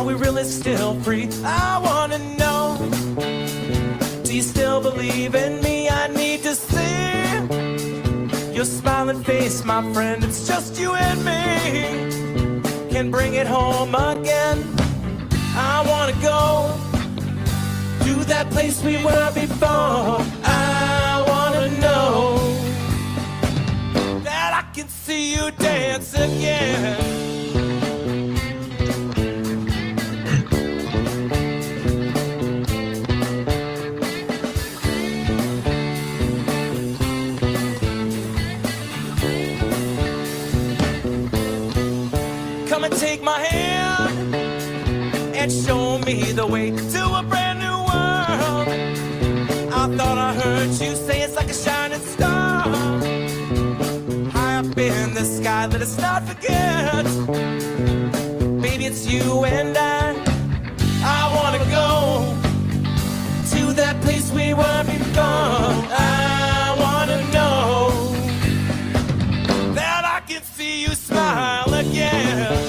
Are we really still free? I wanna know. Do you still believe in me? I need to see your smiling face, my friend. It's just you and me. Can bring it home again. I wanna go to that place we were before. I wanna know that I can see you dance again. Come and take my hand and show me the way to a brand new world. I thought I heard you say it's like a shining star high up in the sky. Let us not forget, baby, it's you and I wanna go to that place we were before. I wanna know that I can see you smile again.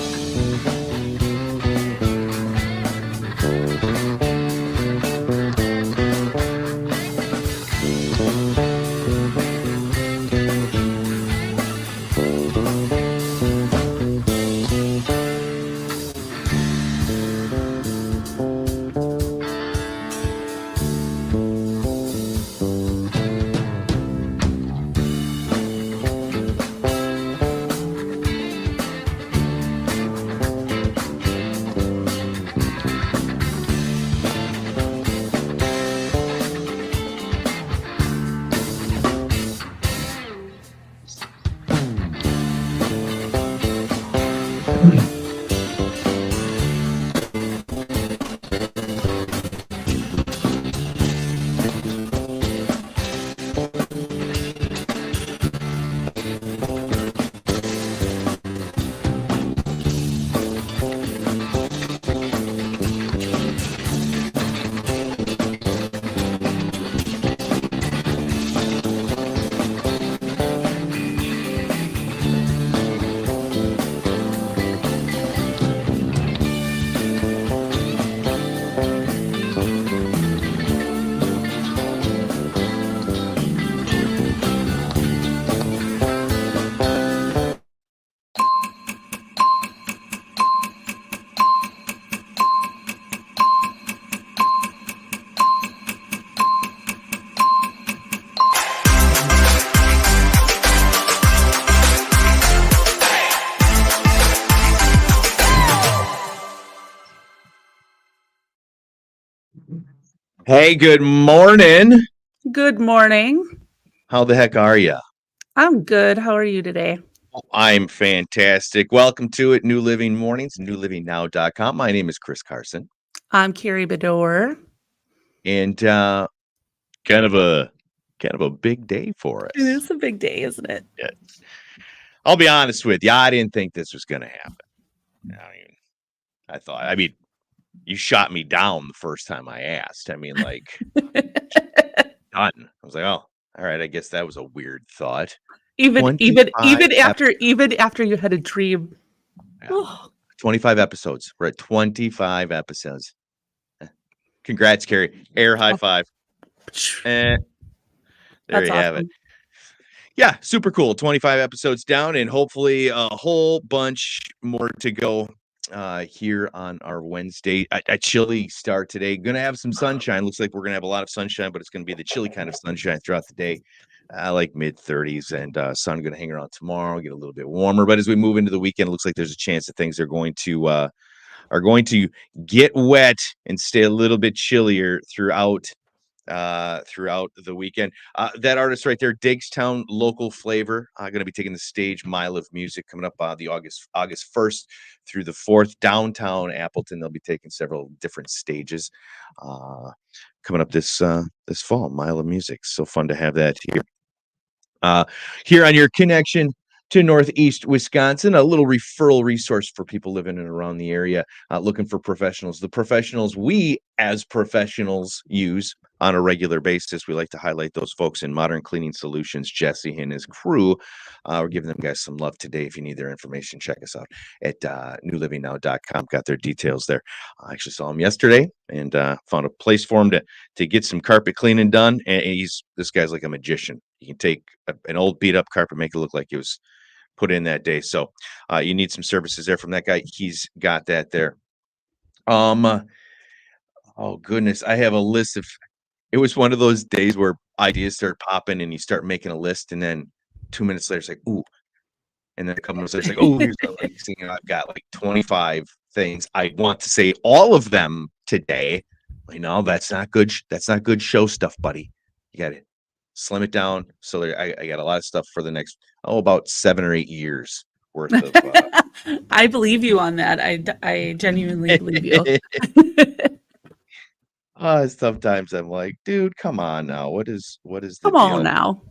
Hey, good morning. Good morning. How the heck are you? I'm good. How are you today? I'm fantastic. Welcome to it, New Living Mornings, newlivingnow.com. My name is Chris Carson. I'm Carrie Bedore. And kind of a big day for us. It is a big day, isn't it? Yeah. I'll be honest with you, I didn't think this was going to happen. I mean, you shot me down the first time I asked. I mean, like, done. I was like, oh, all right. I guess that was a weird thought. Even after you had a dream. Yeah. 25 episodes. We're at 25 episodes. Congrats, Carrie. Air high five. There That's you have awesome. it. Yeah, super cool. 25 episodes down, and hopefully a whole bunch more to go here on our Wednesday. A chilly start today. Going to have some sunshine. Looks like we're going to have a lot of sunshine, but it's going to be the chilly kind of sunshine throughout the day. Like mid-30s, and sun going to hang around tomorrow, get a little bit warmer. But as we move into the weekend, it looks like there's a chance that things are going to get wet and stay a little bit chillier throughout the weekend. That artist right there, Diggstown, Local Flavor, going to be taking the stage. Mile of Music coming up the August 1st through the 4th, downtown Appleton. They'll be taking several different stages coming up this fall. Mile of Music, so fun to have that here. Here on your connection to Northeast Wisconsin, a little referral resource for people living in and around the area looking for professionals. The professionals we as professionals use on a regular basis. We like to highlight those folks in Modern Cleaning Solutions, Jesse and his crew. We're giving them guys some love today. If you need their information, check us out at newlivingnow.com. Got their details there. I actually saw him yesterday and found a place for him to get some carpet cleaning done. And this guy's like a magician. He can take an old beat up carpet, make it look like it was put in that day. So you need some services there from that guy. He's got that there. Oh goodness, I have a list of. It was one of those days where ideas start popping and you start making a list, and then 2 minutes later it's like, ooh, and then a couple minutes later it's like, oh, here's the next thing. I've got like 25 things I want to say, all of them today. No, that's not good. That's not good show stuff, buddy. You got to slim it down. So I got a lot of stuff for the next about 7 or 8 years worth of. I believe you on that. I genuinely believe you. Sometimes I'm like, dude, come on now. What is the Come on now.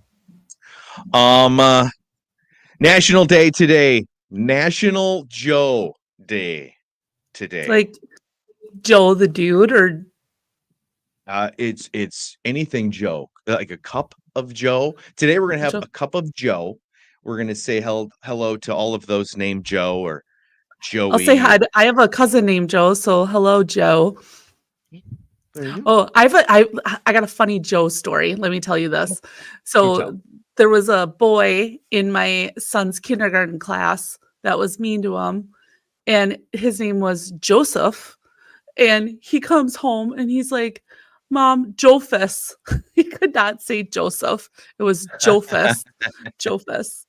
National Day today. National Joe Day today. It's like Joe the dude, or it's anything Joe, like a cup of Joe. Today we're gonna have a cup of Joe. We're gonna say hello to all of those named Joe or Joey. I'll say hi. I have a cousin named Joe, so hello, Joe. Oh, I got a funny Joe story. Let me tell you this. So there was a boy in my son's kindergarten class that was mean to him, and his name was Joseph. And he comes home and he's like, "Mom, Jophus." He could not say Joseph. It was Jophus. Jophus.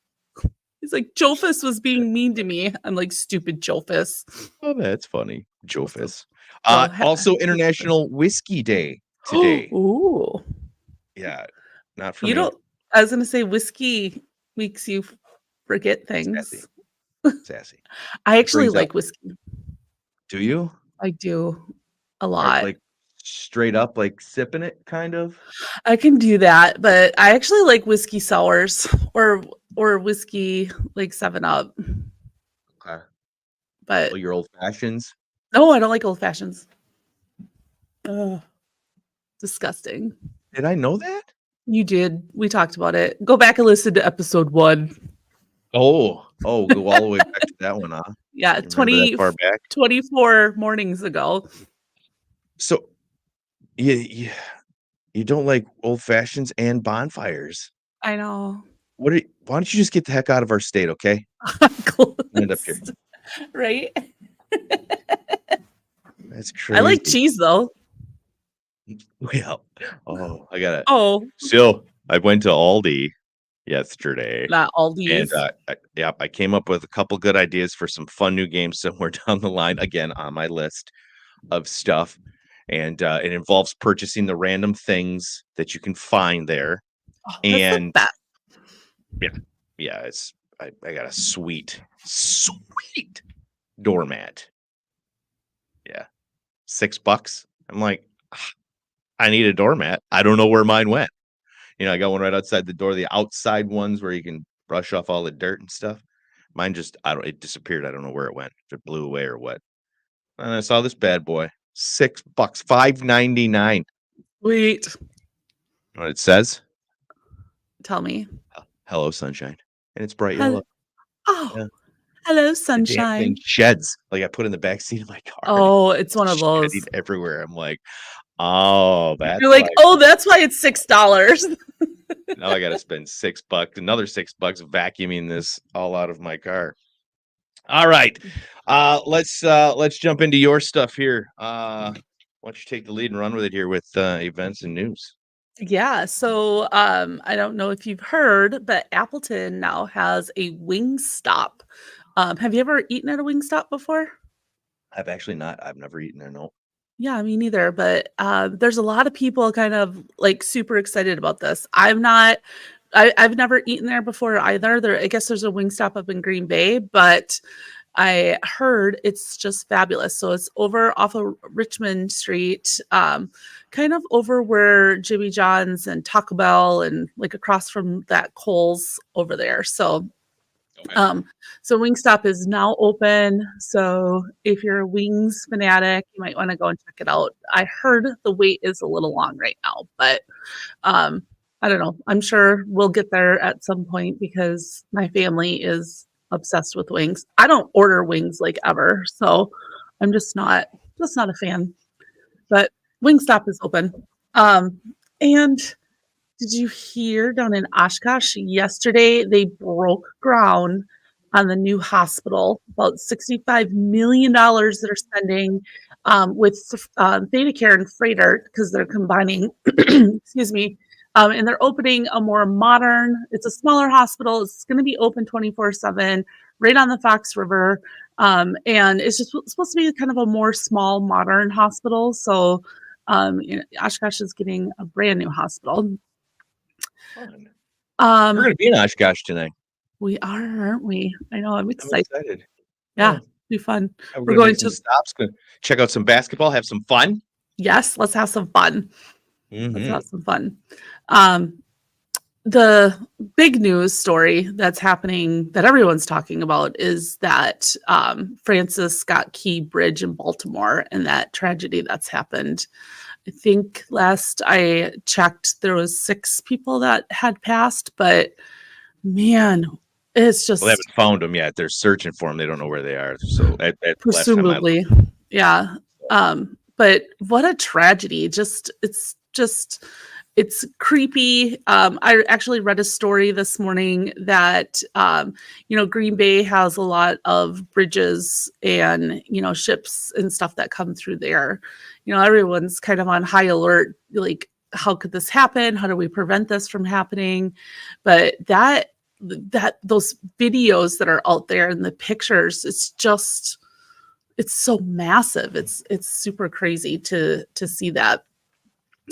He's like, Jophus was being mean to me. I'm like, stupid Jophus. Oh, that's funny. Jophus. Also International Whiskey Day today. Ooh. Yeah. Not for you me. Don't I was gonna say whiskey makes you forget things. Sassy. I actually like whiskey. Do you? I do a lot. Like straight up, like sipping it, kind of. I can do that, but I actually like whiskey sours or whiskey like 7-Up. Okay. But your old fashions? No, I don't like old fashions. Disgusting. Did I know that? You did. We talked about it. Go back and listen to episode 1. Oh, go all the way back to that one, huh? Yeah, 24 mornings ago. So, you don't like old fashions and bonfires. I know. Why don't you just get the heck out of our state, okay? End up here. Right? That's crazy. I like cheese though. Well, I got it. So I went to Aldi yesterday. Not Aldi's. And I came up with a couple good ideas for some fun new games somewhere down the line. Again, on my list of stuff, and it involves purchasing the random things that you can find there. And it's I got a sweet doormat. Yeah, $6. I'm like, I need a doormat. I don't know where mine went. I got one right outside the door. The outside ones where you can brush off all the dirt and stuff. Mine just it disappeared. I don't know where it went. If it blew away or what. And I saw this bad boy. $6, $5.99. Sweet. You know what it says? Tell me. Hello, sunshine. And it's bright yellow. Oh, yeah. Hello, sunshine. The thing sheds. Like I put in the back seat of my car. Oh, it's one of those. Everywhere. I'm like, oh, that's. You're like, that's why it's $6. Now I got to spend $6, another $6 vacuuming this all out of my car. All right, let's jump into your stuff here. Why don't you take the lead and run with it here with events and news? Yeah, so I don't know if you've heard, but Appleton now has a Wingstop. Have you ever eaten at a Wingstop before? I've actually not. I've never eaten there. No. Yeah, me neither. But there's a lot of people kind of like super excited about this. I've never eaten there before either. I guess there's a Wingstop up in Green Bay, but I heard it's just fabulous. So it's over off of Richmond Street, kind of over where Jimmy John's and Taco Bell and like across from that Kohl's over there. So Okay. So Wingstop is now open. So if you're a wings fanatic, you might want to go and check it out. I heard the wait is a little long right now, but I don't know. I'm sure we'll get there at some point because my family is obsessed with wings. I don't order wings like ever, so I'm just not a fan. But Wingstop is open. And did you hear down in Oshkosh yesterday they broke ground on the new hospital, about $65 million they're spending with ThedaCare and Freighter because they're combining, excuse me, and they're opening a more modern, it's a smaller hospital. It's going to be open 24/7 right on the Fox River. And it's just supposed to be kind of a more small, modern hospital. So Oshkosh is getting a brand new hospital. Fun. We're going to be in Oshkosh tonight. We are, aren't we? I know. I'm I'm excited. excited. Yeah, be fun. We're going to stops. Going to check out some basketball. Have some fun. Yes, let's have some fun. Mm-hmm. Let's have some fun. The big news story that's happening that everyone's talking about is that Francis Scott Key Bridge in Baltimore and that tragedy that's happened. I think last I checked, there was 6 people that had passed, but man, it's just... Well, they haven't found them yet. They're searching for them. They don't know where they are. So at presumably, yeah. But what a tragedy. It's creepy. I actually read a story this morning that, Green Bay has a lot of bridges and, ships and stuff that come through there. Everyone's kind of on high alert, like, how could this happen? How do we prevent this from happening? But those videos that are out there and the pictures, it's so massive. It's super crazy to see that.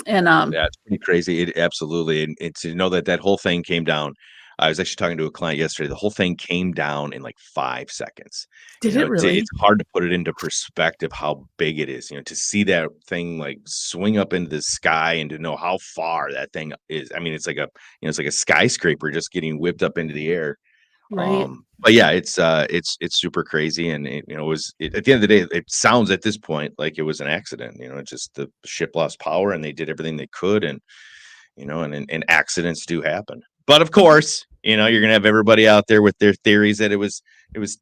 And yeah, it's pretty crazy. It absolutely, and it's to know that whole thing came down. I was actually talking to a client yesterday. The whole thing came down in like 5 seconds. Did it really? It's hard to put it into perspective how big it is. To see that thing like swing up into the sky and to know how far that thing is. I mean, it's like a skyscraper just getting whipped up into the air. Right. But yeah, it's super crazy, and at the end of the day, it sounds at this point like it was an accident. Just the ship lost power, and they did everything they could, and and accidents do happen. But of course, you're gonna have everybody out there with their theories that it was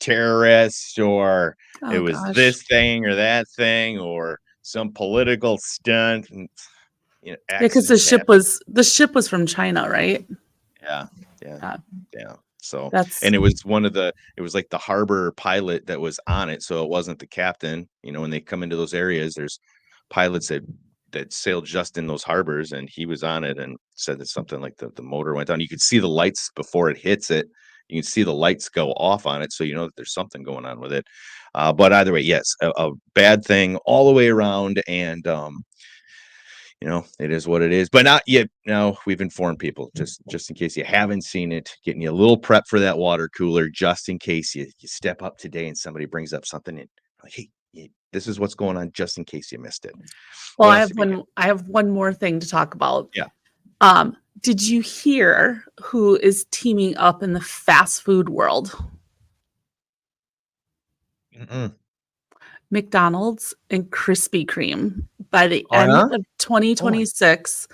terrorists, or it was this thing or that thing, or some political stunt. And, because the ship was from China, right? Yeah. So it was it was like the harbor pilot that was on it. So it wasn't the captain. When they come into those areas, there's pilots that sailed just in those harbors, and he was on it and said that something like the motor went down. You could see the lights before it hits it. You can see the lights go off on it. So that there's something going on with it. But either way, yes, a bad thing all the way around. And, it is what it is, but not yet. Now we've informed people just in case you haven't seen it, getting you a little prep for that water cooler, just in case you step up today and somebody brings up something and like, hey, this is what's going on, just in case you missed it. Well, I have one more thing to talk about. Yeah. Did you hear who is teaming up in the fast food world? Mm-mm. McDonald's and Krispy Kreme. By the end of 2026,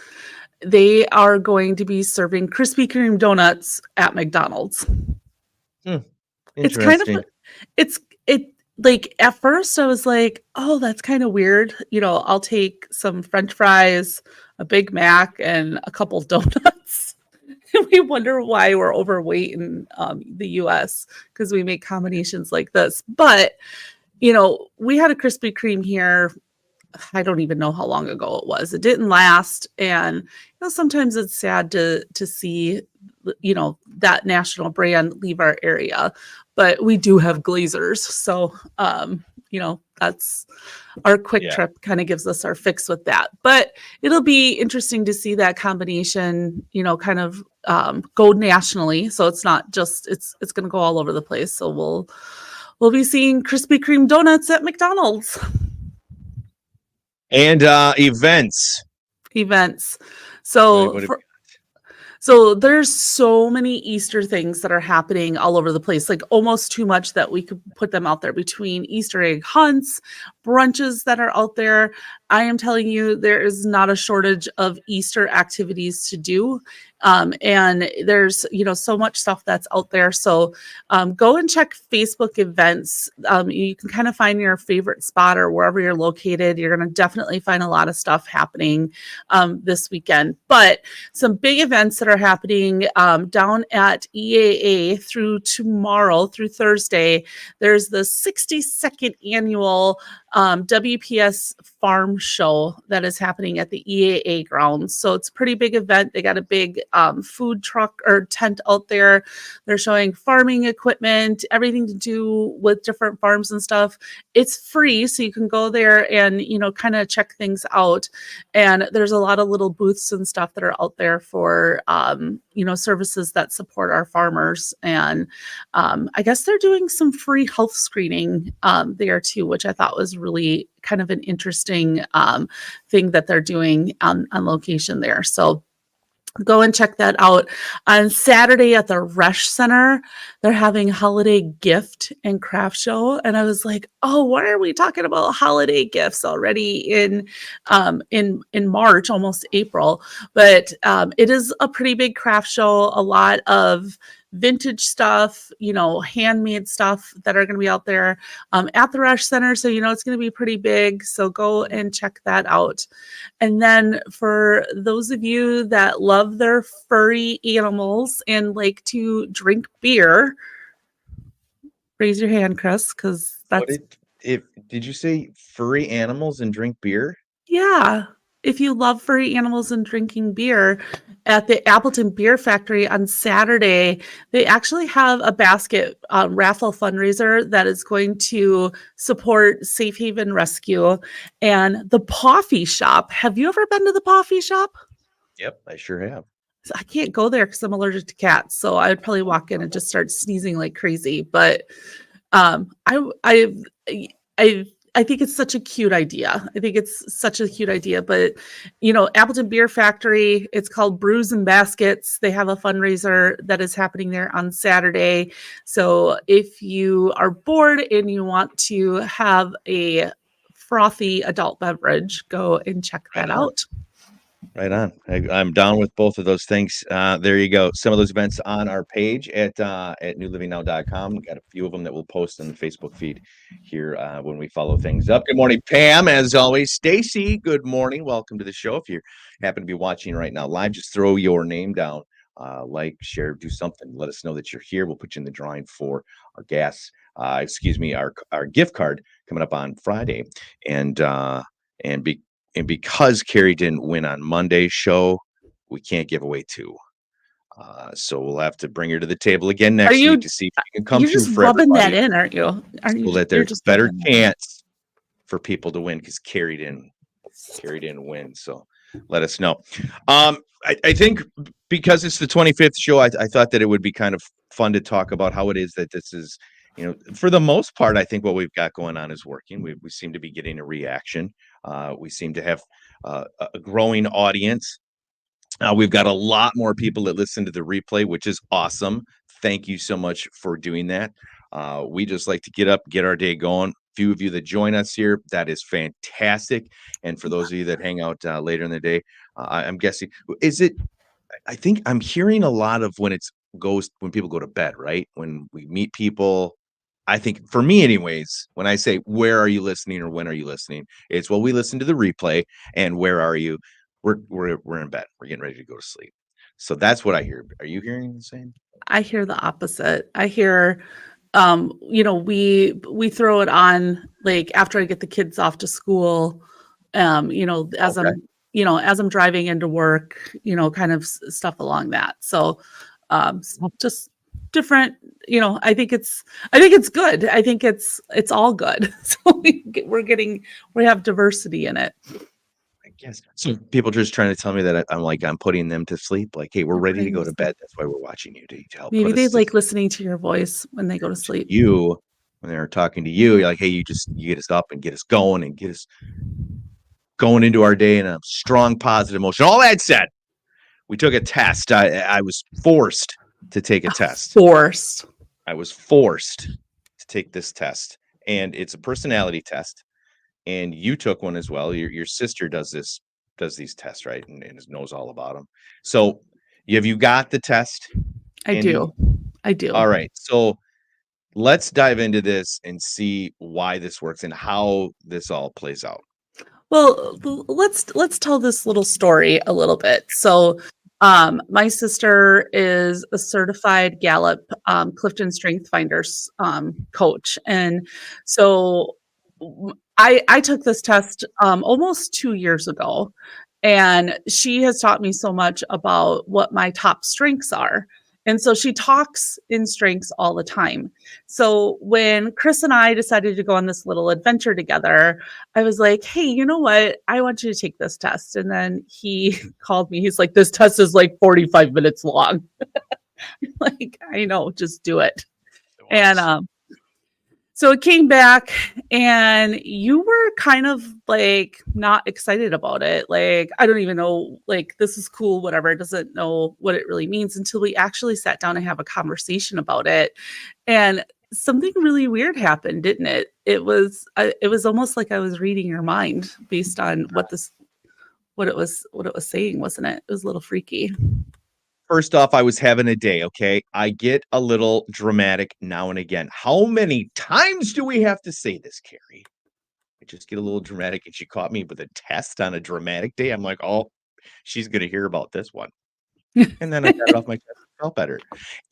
they are going to be serving Krispy Kreme donuts at McDonald's. It's kind of, like at first I was like, oh, that's kind of weird. I'll take some French fries, a Big Mac, and a couple donuts. And we wonder why we're overweight in the US, because we make combinations like this. But we had a Krispy Kreme here. I don't even know how long ago it was. It didn't last. And, sometimes it's sad to see, that national brand leave our area, but we do have Glazers. So, that's our quick trip kind of gives us our fix with that. But it'll be interesting to see that combination, kind of go nationally. So it's not just, it's going to go all over the place. So we'll be seeing Krispy Kreme donuts at McDonald's. And events. So So there's so many Easter things that are happening all over the place, like almost too much that we could put them out there, between Easter egg hunts, brunches that are out there. I am telling you, there is not a shortage of Easter activities to do. And there's, so much stuff that's out there. So go and check Facebook events. You can kind of find your favorite spot or wherever you're located. You're going to definitely find a lot of stuff happening this weekend. But some big events that are happening down at EAA through tomorrow, through Thursday. There's the 62nd annual WPS Farm Show that is happening at the EAA grounds. So it's a pretty big event. They got a big food truck or tent out there. They're showing farming equipment, everything to do with different farms and stuff. It's free, so you can go there and, kind of check things out. And there's a lot of little booths and stuff that are out there for, services that support our farmers. And I guess they're doing some free health screening there too, which I thought was really kind of an interesting thing that they're doing on location there. So go and check that out. On Saturday at the Resch Center, they're having holiday gift and craft show. And I was like, oh, why are we talking about holiday gifts already in March, almost April? But it is a pretty big craft show, a lot of vintage stuff, handmade stuff that are going to be out there at the Resch Center. So, it's going to be pretty big. So go and check that out. And then for those of you that love their furry animals and like to drink beer, raise your hand, Chris, because that's... Did you say furry animals and drink beer? Yeah. If you love furry animals and drinking beer, at the Appleton Beer Factory on Saturday, they actually have a basket raffle fundraiser that is going to support Safe Haven Rescue and the Paffy Shop. Have you ever been to the Paffy Shop? Yep, I sure have. I can't go there because I'm allergic to cats, so I'd probably walk in and just start sneezing like crazy. But I think it's such a cute idea. But, Appleton Beer Factory, it's called Brews and Baskets. They have a fundraiser that is happening there on Saturday. So if you are bored and you want to have a frothy adult beverage, go and check that out. Right on. I'm down with both of those things. There you go. Some of those events on our page at newlivingnow.com. We've got a few of them that we'll post on the Facebook feed here when we follow things up. Good morning, Pam. As always, Stacy, good morning. Welcome to the show. If you happen to be watching right now live, just throw your name down, like, share, do something. Let us know that you're here. We'll put you in the drawing for our our gift card coming up on Friday. And because Carrie didn't win on Monday's show, we can't give away two. So we'll have to bring her to the table again next week to see if she can come through. You're just rubbing that in, aren't you? So that there's a better chance for people to win because Carrie didn't win. So let us know. I think because it's the 25th show, I thought that it would be kind of fun to talk about how it is that this is, for the most part, I think what we've got going on is working. We seem to be getting a reaction. We seem to have a growing audience. We've got a lot more people that listen to the replay, which is awesome. Thank you so much for doing that. We just like to get up, get our day going. Few of you that join us here, that is fantastic. And for those of you that hang out later in the day, I'm guessing, I think I'm hearing a lot of when people go to bed, right? When we meet people, I think for me anyways, when I say, where are you listening or when are you listening? It's, well, we listen to the replay, and where are you? We're in bed. We're getting ready to go to sleep. So that's what I hear. Are you hearing the same? I hear the opposite. I hear, we throw it on like after I get the kids off to school, as I'm driving into work, kind of stuff along that. So, just different, I think it's good. I think it's all good. So we have diversity in it. I guess so. People just trying to tell me that I'm putting them to sleep. Like, hey, we're ready to go to bed. That's why we're watching you to help. Maybe they like listening to your voice when they go to sleep. You, when they're talking to you, you're like, hey, you get us up and get us going and get us going into our day in a strong, positive motion. All that said, we took a test. I was forced to take a test. Forced. I was forced to take this test, and it's a personality test. And you took one as well. Your sister does these tests, right? And knows all about them. So have you got the test? I do. All right. So let's dive into this and see why this works and how this all plays out. Well, let's tell this little story a little bit. So, my sister is a certified Gallup Clifton Strength Finders coach, and so I took this test almost 2 years ago, and she has taught me so much about what my top strengths are. And so she talks in strengths all the time. So when Chris and I decided to go on this little adventure together, I was like, hey, you know what? I want you to take this test. And then he called me. He's like, this test is like 45 minutes long. Like, I know, just do it. And so it came back, and you were kind of like not excited about it. Like, I don't even know, like, this is cool, whatever. It doesn't know what it really means until we actually sat down and have a conversation about it. And something really weird happened, didn't it? It was almost like I was reading your mind based on what it was saying, wasn't it? It was a little freaky. First off, I was having a day, okay? I get a little dramatic now and again. How many times do we have to say this, Carrie? I just get a little dramatic, and she caught me with a test on a dramatic day. I'm like, oh, she's going to hear about this one. And then I got it off my chest and felt better.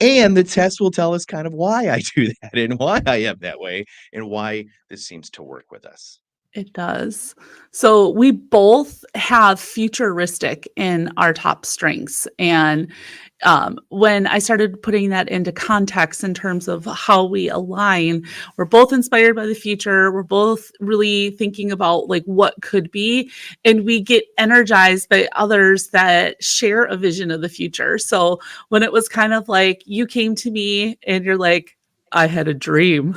And the test will tell us kind of why I do that and why I am that way and why this seems to work with us. It does. So we both have futuristic in our top strengths. And when I started putting that into context in terms of how we align, we're both inspired by the future. We're both really thinking about like what could be, and we get energized by others that share a vision of the future. So when it was kind of like you came to me and you're like, I had a dream.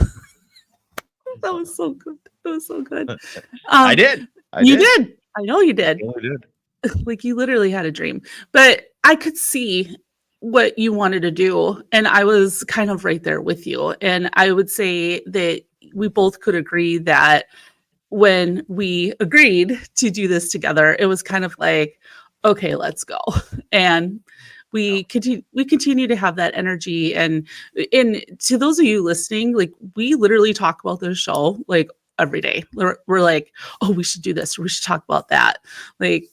That was so good. It was so good. I did. You did. I know you did. I did. Like you literally had a dream. But I could see what you wanted to do. And I was kind of right there with you. And I would say that we both could agree that when we agreed to do this together, it was kind of like, okay, let's go. And we continue to have that energy. And to those of you listening, like we literally talk about this show like every day. We're like, oh, we should do this, or we should talk about that. Like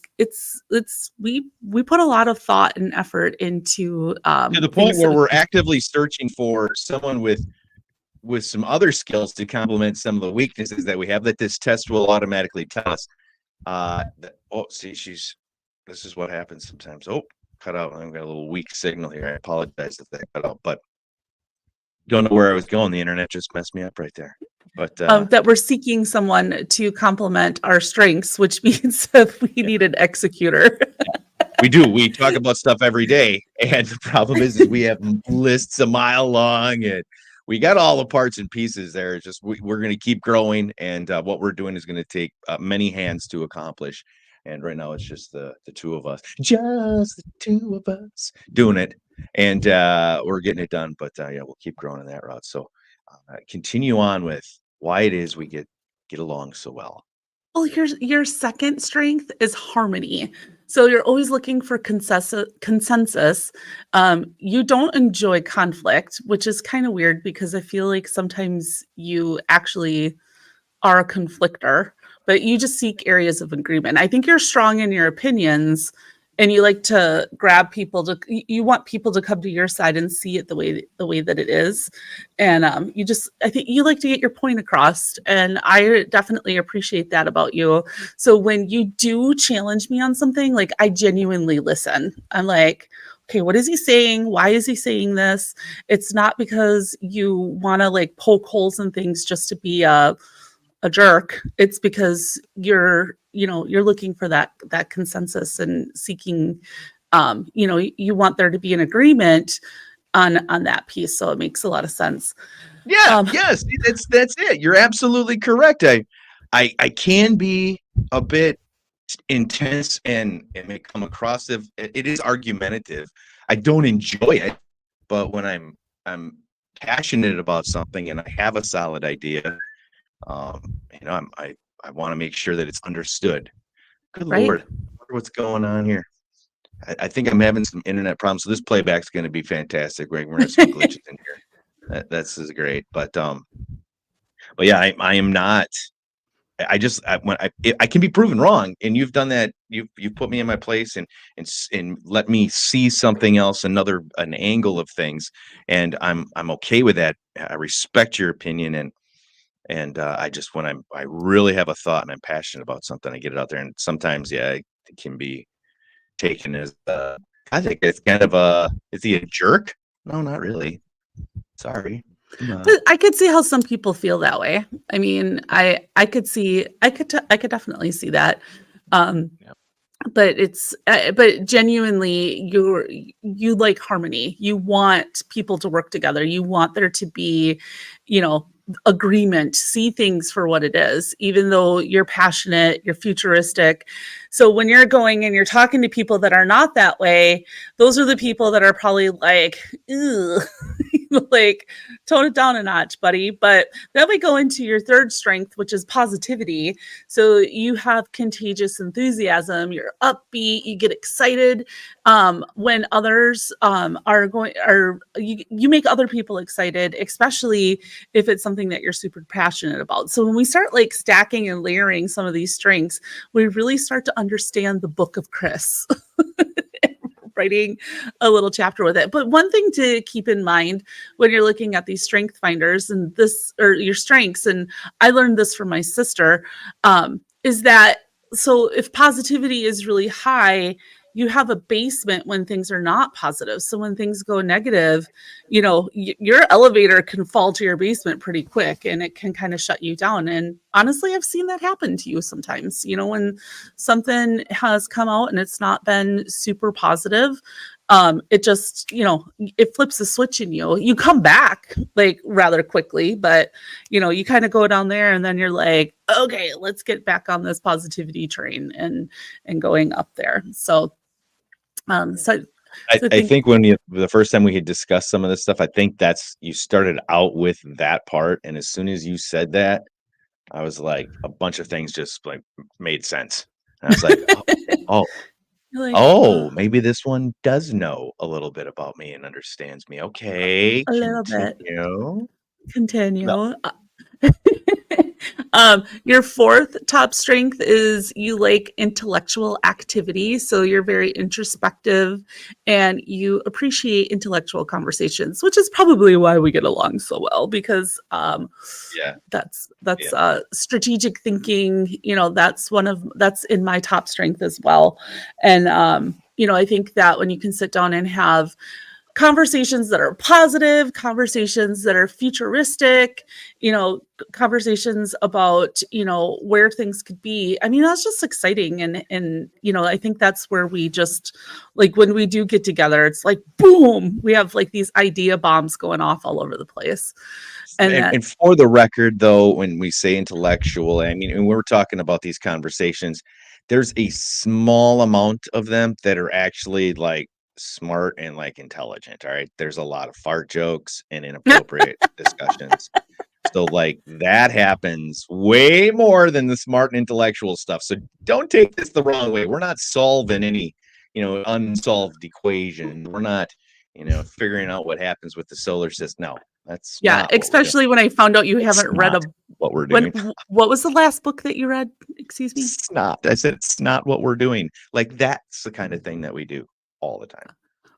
we put a lot of thought and effort into to the point where we're actively searching for someone with some other skills to complement some of the weaknesses that we have, that this test will automatically tell us. This is what happens sometimes. Oh, cut out. I've got a little weak signal here. I apologize if that cut out, but don't know where I was going. The internet just messed me up right there. But that we're seeking someone to complement our strengths, which means that we need an executor. We do. We talk about stuff every day, and the problem is we have lists a mile long, and we got all the parts and pieces there. It's just we're going to keep growing, and what we're doing is going to take many hands to accomplish. And right now, it's just the two of us, just the two of us doing it, and we're getting it done. But yeah, we'll keep growing in that route. So continue on with why it is we get along so well. Well, your second strength is harmony. So you're always looking for consensus. You don't enjoy conflict, which is kind of weird because I feel like sometimes you actually are a conflictor, but you just seek areas of agreement. I think you're strong in your opinions, and you like to grab people you want people to come to your side and see it the way that it is. And I think you like to get your point across, and I definitely appreciate that about you. So when you do challenge me on something, like I genuinely listen. I'm like, okay, what is he saying? Why is he saying this? It's not because you want to like poke holes in things just to be a jerk. It's because you're looking for that consensus and seeking, you want there to be an agreement on that piece. So it makes a lot of sense. Yeah. Yes. That's it. You're absolutely correct. I can be a bit intense and it may come across it is argumentative. I don't enjoy it, but when I'm passionate about something and I have a solid idea, I want to make sure that it's understood. Good Right. Lord, I wonder what's going on here. I think I'm having some internet problems, so this playback's going to be fantastic. We're gonna have some glitches in here. That's is great, but yeah, I am not. I can be proven wrong, and you've done that. You've put me in my place and let me see something else, an angle of things, and I'm okay with that. I respect your opinion, and I just when I really have a thought and I'm passionate about something, I get it out there, and sometimes it can be taken as I think it's kind of is he a jerk? No, not really. Sorry. But I could see how some people feel that way. I mean, I could definitely see that. But but genuinely, you like harmony. You want people to work together. You want there to be, agreement, see things for what it is, even though you're passionate, you're futuristic. So when you're going and you're talking to people that are not that way, those are the people that are probably like, ugh, like tone it down a notch, buddy. But then we go into your third strength, which is positivity. So you have contagious enthusiasm, you're upbeat, you get excited when others you make other people excited, especially if it's something that you're super passionate about. So when we start like stacking and layering some of these strengths, we really start to understand the book of Chris. Writing a little chapter with it. But one thing to keep in mind when you're looking at these strength finders and your strengths, and I learned this from my sister, is that so if positivity is really high, you have a basement when things are not positive. So when things go negative, your elevator can fall to your basement pretty quick and it can kind of shut you down. And honestly, I've seen that happen to you sometimes, when something has come out and it's not been super positive, it just, it flips a switch in you. You come back like rather quickly, but you kind of go down there and then you're like, okay, let's get back on this positivity train and going up there. So I think when the first time we had discussed some of this stuff, I think you started out with that part, and as soon as you said that, I was like, a bunch of things just like made sense. And I was like, maybe this one does know a little bit about me and understands me. Okay, a little bit. Continue. No. Your fourth top strength is you like intellectual activity. So you're very introspective and you appreciate intellectual conversations, which is probably why we get along so well, because that's strategic thinking. That's in my top strength as well. And I think that when you can sit down and have conversations that are positive, conversations that are futuristic, conversations about, where things could be. I mean, that's just exciting. And I think that's where we just like, when we do get together, it's like, boom, we have like these idea bombs going off all over the place. And for the record, though, when we say intellectual, I mean, when we're talking about these conversations, there's a small amount of them that are actually like smart and like intelligent. All right, there's a lot of fart jokes and inappropriate discussions, so like that happens way more than the smart and intellectual stuff. So don't take this the wrong way. We're not solving any unsolved equation. We're not figuring out what happens with the solar system. No, that's especially when I found out you haven't read what we're doing. What was the last book that you read? Excuse me. It's not. I said it's not what we're doing. Like that's the kind of thing that we do all the time.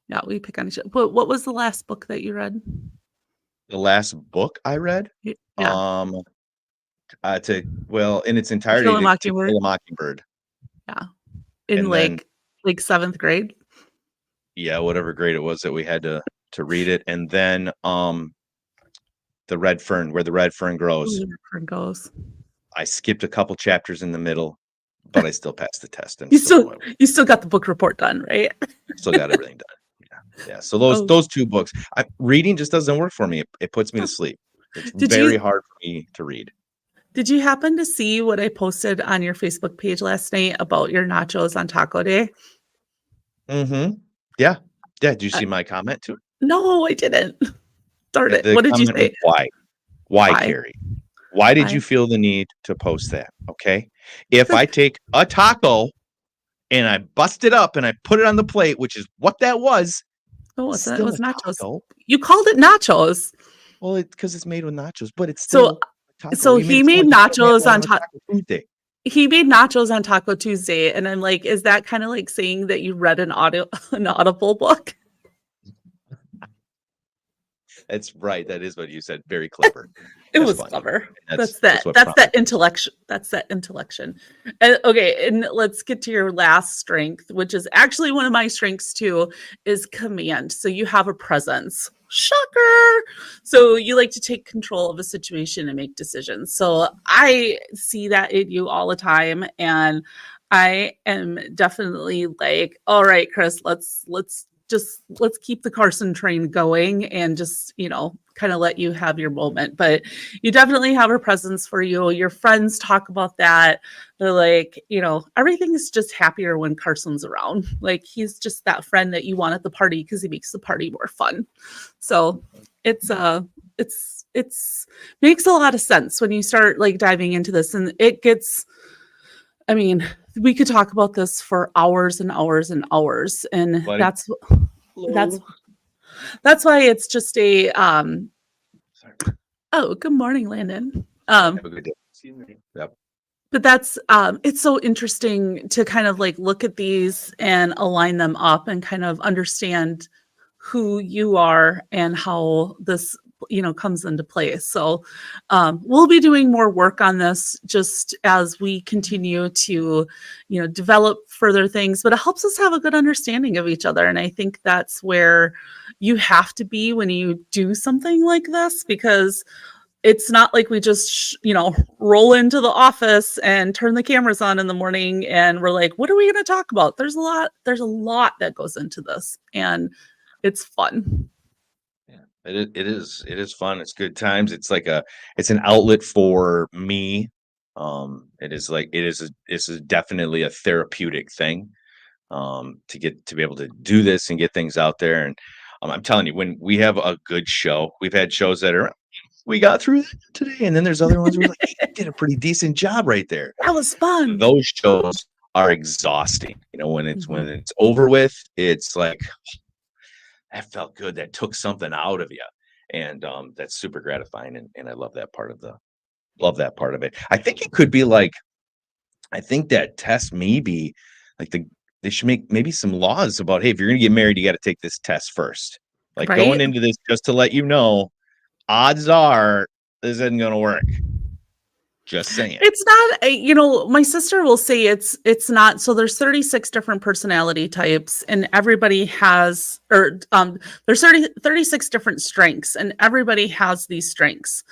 Yeah, we pick on each other. But what was the last book that you read? The last book I read? Yeah. In its entirety, Kill a Mockingbird. Kill a Mockingbird. Yeah. In like seventh grade? Yeah, whatever grade it was that we had to read it. And then the Red Fern, Where the Red Fern Grows. Red Fern Goes. I skipped a couple chapters in the middle, but I still passed the test. And you still got the book report done, right? Still got everything done. Yeah. So those two books, reading just doesn't work for me. It puts me to sleep. It's very hard for me to read. Did you happen to see what I posted on your Facebook page last night about your nachos on Taco Day? Mm-hmm. Yeah. Yeah. Did you Uh, see my comment to it? no, I didn't. Darn Yeah, it. the What did you comment was say? why? Why, Why? Carrie? Why did Why? you feel the need to post that? Okay. If I That's, take a taco and I bust it up and I put it on the plate, which is what that was, oh, it's it still was a nachos. taco. You called it nachos. Well, it's because it's made with nachos, but it's So still a taco. so You made he it sound made like you can't have nachos one on on a Taco Tuesday. he made nachos on Taco Tuesday, and I'm like, is that kind of like saying that you read an Audible book? That's right. That is what you said. Very clever. It That's was funny. clever. And That's that's that. what That's prompted that it. intellection. That's that intellection. And, okay, and let's get to your last strength, which is actually one of my strengths too, is command. So you have a presence. Shocker. So you like to take control of a situation and make decisions. So I see that in you all the time, and I am definitely like, all right, Chris, let's keep the Carson train going and just, kind of let you have your moment. But you definitely have a presence for you. Your friends talk about that. They're like, everything is just happier when Carson's around. Like he's just that friend that you want at the party because he makes the party more fun. So it's makes a lot of sense when you start like diving into this, and it gets, I mean, we could talk about this for hours and hours and hours, and Buddy. that's Hello. that's why it's just a Sorry. oh, good morning, Landon. Have a good day. See you later. Yep. But that's it's so interesting to kind of like look at these and align them up and kind of understand who you are and how this comes into place. So we'll be doing more work on this just as we continue to develop further things, but it helps us have a good understanding of each other. And I think that's where you have to be when you do something like this, because it's not like we just roll into the office and turn the cameras on in the morning and we're like, what are we going to talk about? There's a lot that goes into this, and it's fun. Yeah, it is fun. It's good times. It's an outlet for me. It's definitely a therapeutic thing. To be able to do this and get things out there. And I'm telling you, when we have a good show, we've had shows we got through that today, and then there's other ones where we're like, hey, you did a pretty decent job right there. That was fun. Those shows are exhausting. When it's over with, it's like, that felt good. That took something out of you. And that's super gratifying. And I love that part of it. I think it could be like, I think that test may be like they should make maybe some laws about, hey, if you're gonna get married, you got to take this test first. Like going Right? into this, just to let you know, odds are this isn't gonna work. Just saying. It's not, my sister will say it's not. So there's 36 different personality types, and everybody has, or there's 36 different strengths, and everybody has these strengths.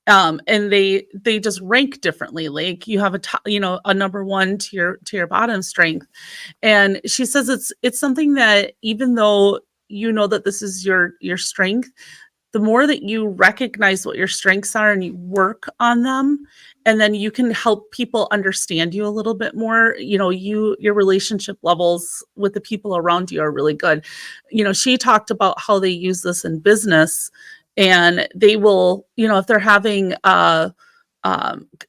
And they just rank differently. Like you have a number one to your bottom strength. And she says it's something that even though that this is your strength, the more that you recognize what your strengths are and you work on them, and then you can help people understand you a little bit more, your relationship levels with the people around you are really good. She talked about how they use this in business, and they will, if they're having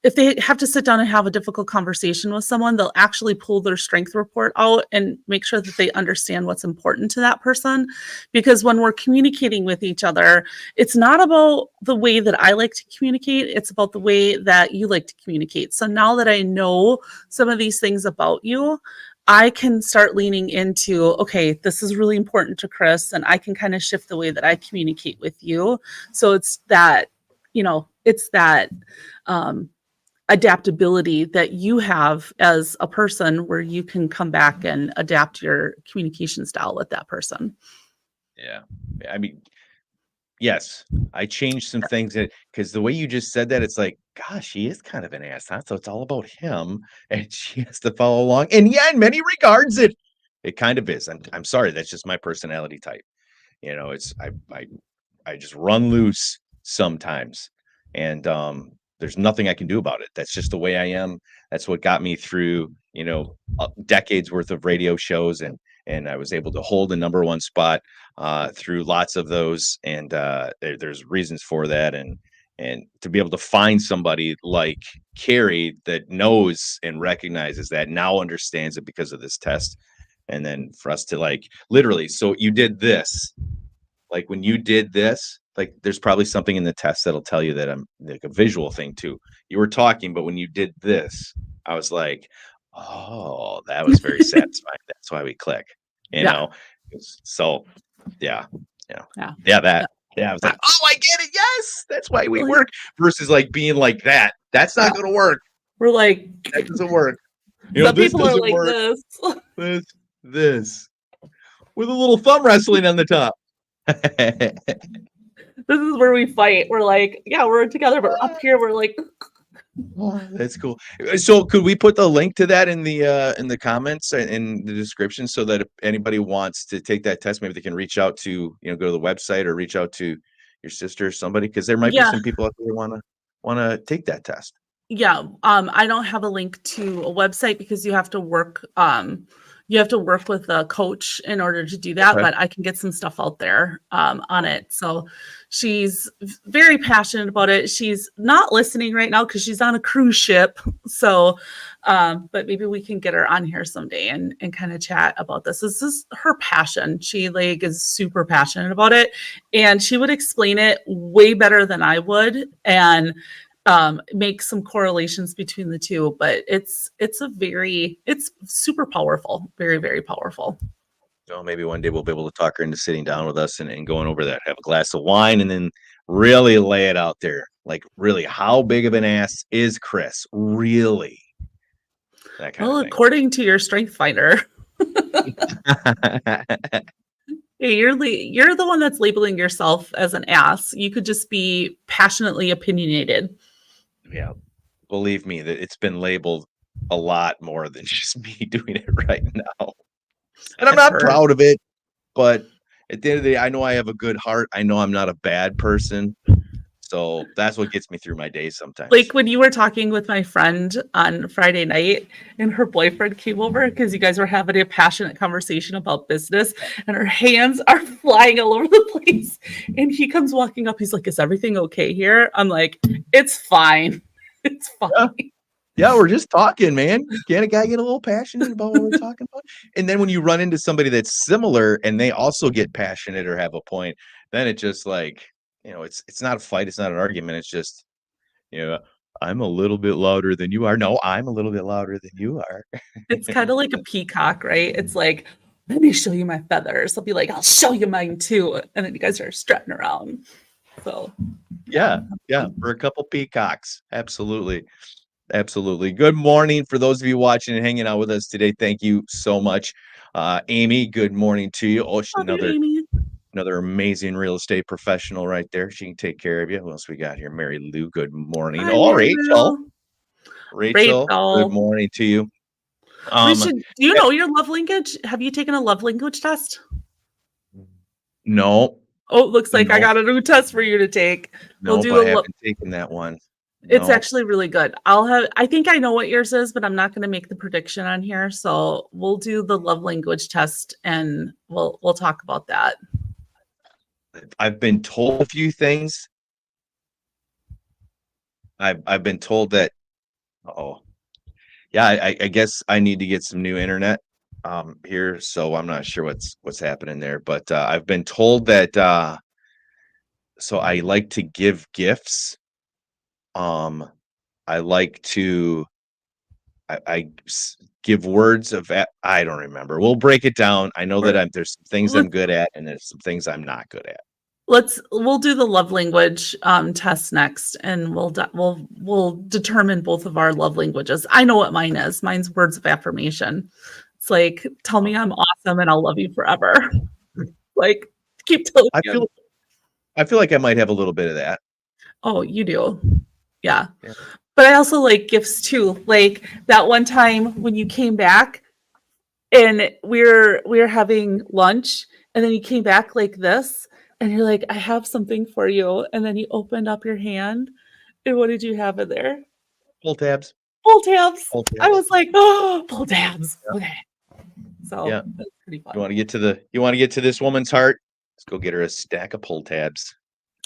if they have to sit down and have a difficult conversation with someone, they'll actually pull their strength report out and make sure that they understand what's important to that person. Because when we're communicating with each other, it's not about the way that I like to communicate, it's about the way that you like to communicate. So now that I know some of these things about you, I can start leaning into, okay, this is really important to Chris, and I can kind of shift the way that I communicate with you. So it's that, it's that adaptability that you have as a person, where you can come back and adapt your communication style with that person. Yeah. I mean, yes, I changed some things because the way you just said that, it's like, gosh, he is kind of an ass, huh? So it's all about him, and she has to follow along. And yeah, in many regards, it kind of is. I'm sorry, that's just my personality type. It's I just run loose sometimes, and there's nothing I can do about it. That's just the way I am. That's what got me through, decades worth of radio shows, and I was able to hold the number one spot through lots of those. And there's reasons for that, and to be able to find somebody like Carrie that knows and recognizes that, now understands it because of this test, and then for us to like literally, so you did this, like when you did this, like there's probably something in the test that'll tell you that I'm like a visual thing too. You were talking, but when you did this, I was like, oh, that was very satisfying. That's why we click, So yeah. I was like, oh, I get it. Yes, that's why we work. Versus like being like that. That's not going to work. We're like, that doesn't work. Some people are like work. This with a little thumb wrestling on the top. This is where we fight. We're like, yeah, we're together, but up here we're like. Oh, that's cool. So could we put the link to that in the comments and in the description, so that if anybody wants to take that test, maybe they can reach out to, go to the website or reach out to your sister or somebody, because there might be some people out there who want to take that test. Yeah. I don't have a link to a website because you have to work with a coach in order to do that, but I can get some stuff out there on it. So she's very passionate about it. She's not listening right now because she's on a cruise ship. So, but maybe we can get her on here someday and kind of chat about this. This is her passion. She is super passionate about it, and she would explain it way better than I would. And make some correlations between the two, but it's super powerful, very, very powerful. So maybe one day we'll be able to talk her into sitting down with us and going over that, have a glass of wine, and then really lay it out there. Like, really, how big of an ass is Chris? Really? That kind of thing. According to your strength finder. Hey, you're the one that's labeling yourself as an ass. You could just be passionately opinionated. Yeah, believe me, that it's been labeled a lot more than just me doing it right now. And I'm not proud of it, but at the end of the day, I know I have a good heart. I know I'm not a bad person. So that's what gets me through my day sometimes. Like when you were talking with my friend on Friday night and her boyfriend came over because you guys were having a passionate conversation about business, and her hands are flying all over the place. And he comes walking up. He's like, is everything okay here? I'm like, it's fine. It's fine. Yeah, we're just talking, man. Can't a guy get a little passionate about what we're talking about? And then when you run into somebody that's similar and they also get passionate or have a point, then it just like, it's not a fight. It's not an argument. It's just, I'm a little bit louder than you are. No, I'm a little bit louder than you are. It's kind of like a peacock, right? It's like, let me show you my feathers. I'll be like, I'll show you mine too. And then you guys are strutting around. So yeah, we're a couple peacocks. Absolutely. Good morning for those of you watching and hanging out with us today. Thank you so much. Amy, good morning to you. Oh, another amazing real estate professional right there. She can take care of you. Who else we got here? Mary Lou, good morning. Hi, Rachel, good morning to you. Do you know your love language? Have you taken a love language test? No. Oh, it looks like I got a new test for you to take. No, I haven't taken that one. It's actually really good. I think I know what yours is, but I'm not going to make the prediction on here. So we'll do the love language test and we'll talk about that. I've been told a few things. I've been told that, I guess I need to get some new internet here. So I'm not sure what's happening there, but I've been told that so I like to give gifts. I like to I give words of I don't remember. We'll break it down. I know that there's some things I'm good at and there's some things I'm not good at. We'll do the love language test next, and we'll determine both of our love languages. I know what mine is. Mine's words of affirmation. It's like, tell me I'm awesome and I'll love you forever. Like, keep telling me. I feel like I might have a little bit of that. Oh, you do. Yeah. But I also like gifts too. Like that one time when you came back and we're having lunch, and then you came back like this and you're like, I have something for you. And then you opened up your hand And what did you have in there? Pull tabs. Pull tabs. Pull I tabs. was like, oh, pull tabs. Okay. So Yeah. that's pretty fun. You want to get to this woman's heart? Let's go get her a stack of pull tabs.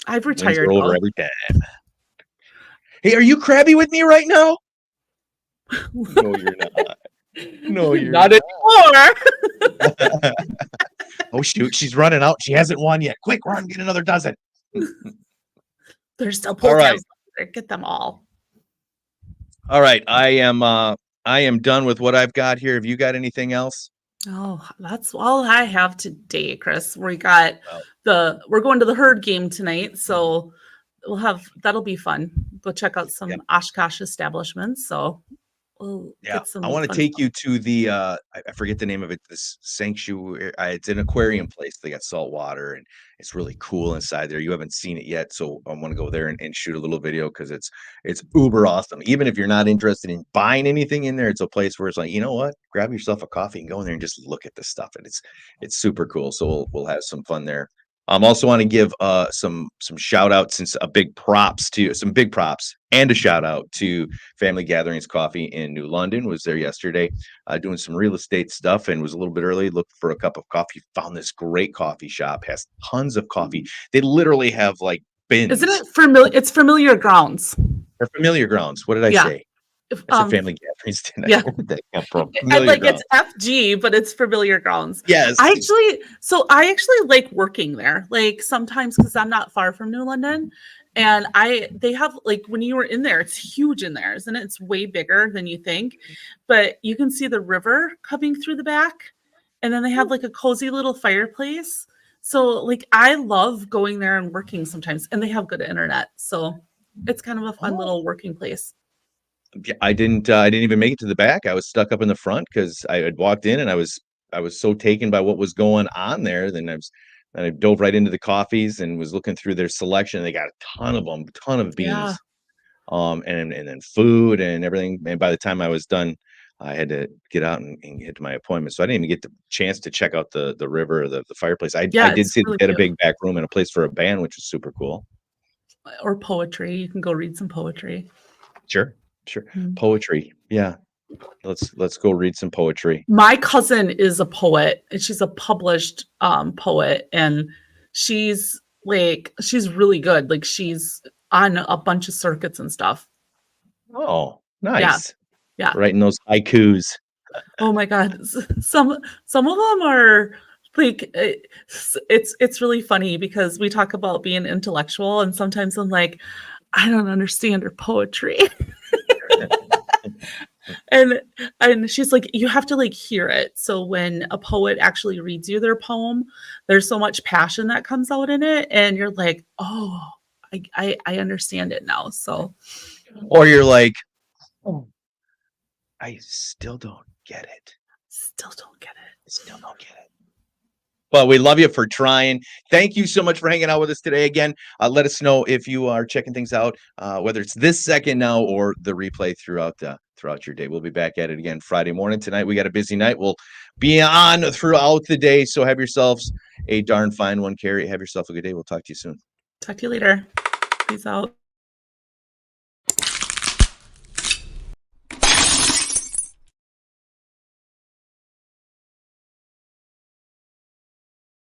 I've Wins retired. her over every time. Hey, are you crabby with me right now? No, you're not. No, you're not anymore. Oh shoot, she's running out. She hasn't won yet. Quick, run, get another dozen. There's still pull All right. tabs there. Get them all. All right. I am done with what I've got here. Have you got anything else? Oh, that's all I have today, Chris. We got we're going to the herd game tonight, so that'll be fun. Go check out some Oshkosh establishments. So we'll get some I want to take you to the I forget the name of it, this sanctuary. It's an aquarium place. They got salt water and it's really cool inside there. You haven't seen it yet, so I want to go there and shoot a little video because it's uber awesome. Even if you're not interested in buying anything in there, it's a place where it's like, you know what, grab yourself a coffee and go in there and just look at the stuff, and it's super cool. So we'll have some fun there. Also want to give some shout outs and some big props and a shout out to Family Gatherings Coffee in New London. Was there yesterday doing some real estate stuff and was a little bit early, looked for a cup of coffee, found this great coffee shop, has tons of coffee. They literally have like bins. Isn't it familiar? It's Familiar Grounds. Or Familiar Grounds. What did I say? I said Family Gatherings tonight. Yeah. Where did that come from? It's FG, but it's Familiar Grounds. Yes. I actually like working there. Like sometimes because I'm not far from New London, and they have like when you were in there, it's huge in there, isn't it? It's way bigger than you think, but you can see the river coming through the back, and then they have like a cozy little fireplace. So like I love going there and working sometimes, and they have good internet, so it's kind of a fun little working place. I didn't even make it to the back. I was stuck up in the front because I had walked in and I was so taken by what was going on there. Then I dove right into the coffees and was looking through their selection. They got a ton of them, ton of beans, and then food and everything. And by the time I was done, I had to get out and get to my appointment. So I didn't even get the chance to check out the river or the fireplace. I did see really they had a big back room and a place for a band, which was super cool. Or poetry. You can go read some poetry. Sure. Poetry. Yeah. Let's go read some poetry. My cousin is a poet, and she's a published poet, and she's really good. Like she's on a bunch of circuits and stuff. Oh, nice. Yeah. Writing those haikus. Oh my God. Some of them are like it's really funny because we talk about being intellectual, and sometimes I'm like, I don't understand her poetry. and she's like, you have to like hear it. So when a poet actually reads you their poem, there's so much passion that comes out in it, and you're like, oh, I understand it now. So, or you're like, oh, I still don't get it. Still don't get it. But we love you for trying. Thank you so much for hanging out with us today again. Let us know if you are checking things out, whether it's this second now or the replay throughout your day. We'll be back at it again Friday morning. Tonight we got a busy night. We'll be on throughout the day. So have yourselves a darn fine one, Carrie. Have yourself a good day. We'll talk to you soon. Talk to you later. Peace out.